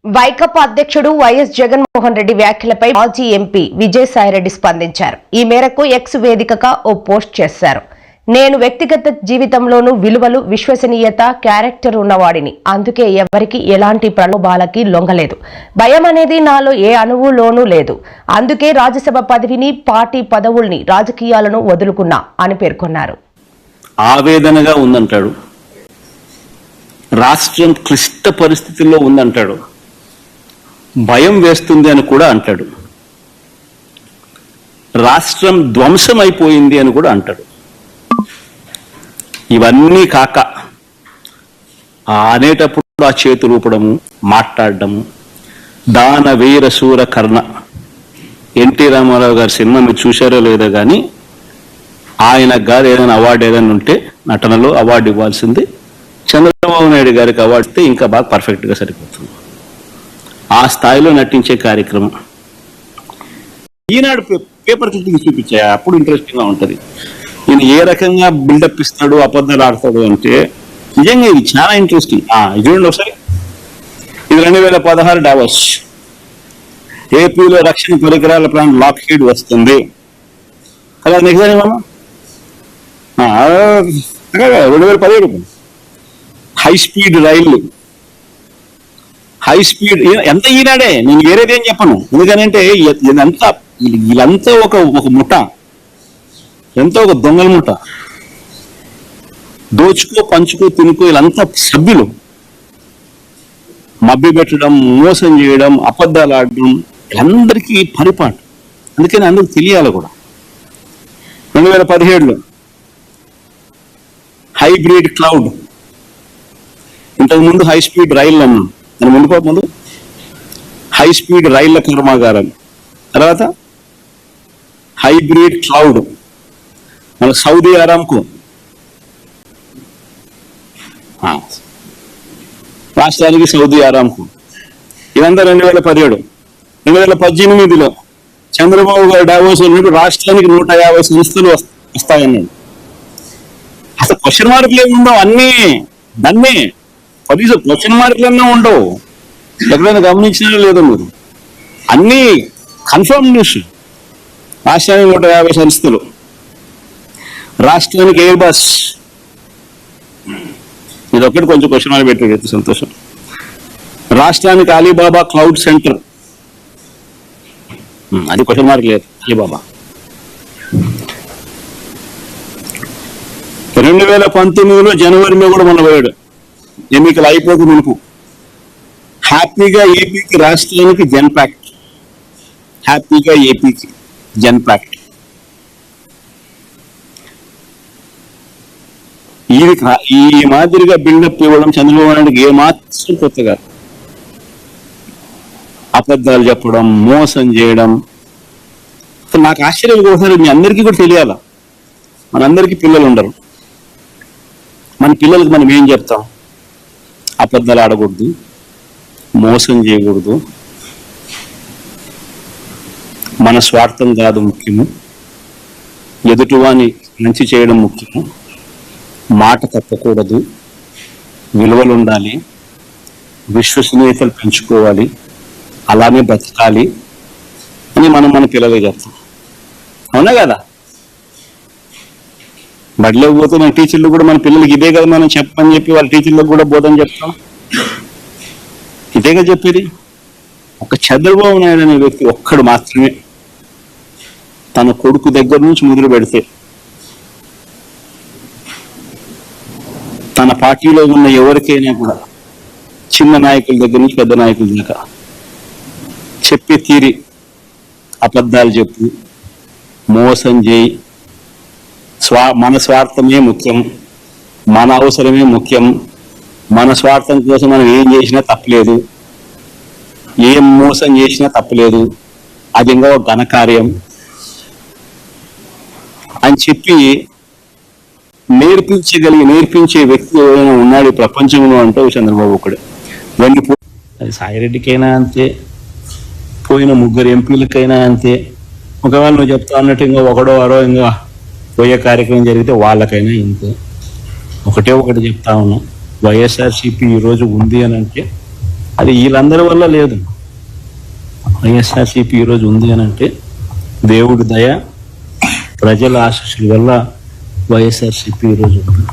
వైకాపా అధ్యక్షుడు వైఎస్ జగన్మోహన్ రెడ్డి వ్యాఖ్యలపై మాజీ ఎంపీ విజయసాయిరెడ్డి స్పందించారు. ఈ మేరకు ఎక్స్ వేదికగా ఓ పోస్ట్ చేశారు. నేను వ్యక్తిగత జీవితంలోనూ విలువలు, విశ్వసనీయత, క్యారెక్టర్ ఉన్నవాడిని. అందుకే ఎవరికి ఎలాంటి ప్రలోభాలకి లొంగలేదు. భయం అనేది నాలో ఏ అణువులోనూ లేదు. అందుకే రాజ్యసభ పదవిని, పార్టీ పదవుల్ని, రాజకీయాలను వదులుకున్నా అని పేర్కొన్నారు. ఆవేదనగా ఉందంటాడు, రాష్ట్రం క్లిష్ట పరిస్థితుల్లో ఉందంటాడు, భయం వేస్తుంది అని కూడా అంటాడు, రాష్ట్రం ధ్వంసం అయిపోయింది అని కూడా అంటాడు. ఇవన్నీ కాక అనేటప్పుడు ఆ చేతులు ఊపడము, మాట్లాడడము, దాన వీర శూర కర్ణ. ఎన్టీ రామారావు గారి సినిమా మీరు చూశారో లేదో కానీ ఆయన గారు ఏదైనా అవార్డు ఏదైనా ఉంటే నటనలో అవార్డు ఇవ్వాల్సింది. చంద్రబాబు నాయుడు గారికి అవార్డు ఇస్తే ఇంకా బాగా పర్ఫెక్ట్గా సరిపోతుంది. ఆ స్థాయిలో నటించే కార్యక్రమం. ఈనాడు పేపర్ క్లిప్పింగ్ చూపించా, అప్పుడు ఇంట్రెస్టింగ్గా ఉంటుంది. ఈయన ఏ రకంగా బిల్డప్ ఇస్తాడు, అబద్ధాలు ఆడతాడు అంటే నిజంగా ఇది చాలా ఇంట్రెస్టింగ్. ఇది చూడండి ఒకసారి. ఇది 2016 డావోస్. ఏపీలో రక్షణ పరికరాల ప్లాంట్ లాక్హీడ్ వస్తుంది కదా. నెక్స్ట్ 2017 హై స్పీడ్ రైళ్లు, హై స్పీడ్ ఎంత ఈనాడే. నేను వేరేదేం చెప్పను, ఎందుకనంటే వీళ్ళంతా ఒక ముఠ, ఎంతో ఒక దొంగల ముఠ. దోచుకో, పంచుకో, తినుకో, వీళ్ళంతా సభ్యులు. మభ్య పెట్టడం, మోసం చేయడం, అబద్ధాలు ఆడడం అందరికీ పరిపాటు. అందుకని అందరికి తెలియాలి కూడా. 2017లో హైబ్రిడ్ క్లౌడ్. ఇంతకుముందు హై స్పీడ్ రైళ్ళు అన్నాం, దాని ముందు హై స్పీడ్ రైళ్ల కర్మాగారాలు, తర్వాత హైబ్రిడ్ క్లౌడ్. మన సౌదీ అరామ్కో, రాష్ట్రానికి సౌదీ అరామ్కో. ఇదంతా 2017. 2018లో చంద్రబాబు గారు డావోస్ ఉన్నట్టు రాష్ట్రానికి 150 సంస్థలు వస్తాయన్నాడు. అసలు క్వశ్చన్ మార్కులు ఏమి ఉండవు, అన్నీ దాన్నే కనీసం క్వశ్చన్ మార్కులన్నా ఉండవు. ఎక్కడైనా గమనించినా లేదో మీరు, అన్నీ కన్ఫర్మ్ న్యూస్. రాష్ట్రానికి 150 సంస్థలు, రాష్ట్రానికి ఎయిర్ బస్. ఇది ఒక్కటి కొంచెం క్వశ్చన్ మార్క్ పెట్టాడు, సంతోషం. రాష్ట్రానికి అలీబాబా క్లౌడ్ సెంటర్, అది క్వశ్చన్ మార్క్ లేదు. అలీబాబా 2019లో జనవరిలో కూడా మొన్న పోయాడు, ఎన్నికలు అయిపోక మునుపు. హ్యాపీగా ఏపీకి, రాష్ట్రానికి జన్పాక్ట్. హ్యాపీగా ఏపీకి జన్పాక్ట్. ఈ మాదిరిగా బిల్డప్ ఇవ్వడం చంద్రబాబు నాయుడుకి ఏమాత్రం కొత్తగా. అబద్ధాలు చెప్పడం, మోసం చేయడం. నాకు ఆశ్చర్యం ఒకసారి మీ అందరికీ కూడా తెలియాల. మనందరికీ పిల్లలు ఉండరు. మన పిల్లలకి మనం ఏం చెప్తాం? అబద్ధాలు ఆడకూడదు, మోసం చేయకూడదు, మన స్వార్థం కాదు ముఖ్యము, ఎదుటివాని మంచి చేయడం ముఖ్యము, మాట తప్పకూడదు, విలువలు ఉండాలి, విశ్వసనీయతలు పెంచుకోవాలి, అలానే బ్రతకాలి అని మనం మన పిల్లలకి చెప్తాం. అవునా కదా? బడిలో పోతే మన టీచర్లు కూడా మన పిల్లలకి ఇదే కదా మనం చెప్పని చెప్పి వాళ్ళ టీచర్లకు కూడా బోధన చెప్తాం. ఇదేగా చెప్పేది. ఒక చంద్రబాబు నాయుడు అనే వ్యక్తి ఒక్కడు మాత్రమే తన కొడుకు దగ్గర నుంచి మొదలు పెడితే తన పార్టీలో ఉన్న ఎవరికైనా కూడా, చిన్న నాయకుల దగ్గర నుంచి పెద్ద నాయకుల దాకా చెప్పే తీరి అబద్ధాలు చెప్పు, మోసం చేయి, మన స్వార్థమే ముఖ్యం, మన అవసరమే ముఖ్యం, మన స్వార్థం కోసం మనం ఏం చేసినా తప్పలేదు, ఏం మోసం చేసినా తప్పలేదు, అది ఇంకా ఒక ఘనకార్యం అని చెప్పి నేర్పించే వ్యక్తి ఎవరైనా ఉన్నాడు ప్రపంచంలో అంటే చంద్రబాబు ఒకడే. అది సాయిరెడ్డికైనా అంతే, పోయిన 3 ఎంపీలకైనా అంతే. ఒకవేళ నువ్వు చెప్తా అన్నట్టు ఇంకా ఒకడో అరో ఇంకా పోయే కార్యక్రమం జరిగితే వాళ్ళకైనా ఇంతే. ఒకటి చెప్తా ఉన్నాం, వైఎస్ఆర్సీపీ ఈరోజు ఉంది అని అంటే అది వీళ్ళందరి వల్ల లేదు. వైఎస్ఆర్సీపీ ఈరోజు ఉంది అని అంటే దేవుడి దయ, ప్రజల ఆశీస్సుల వల్ల వైఎస్ఆర్సీపీ ఈరోజు ఉంది.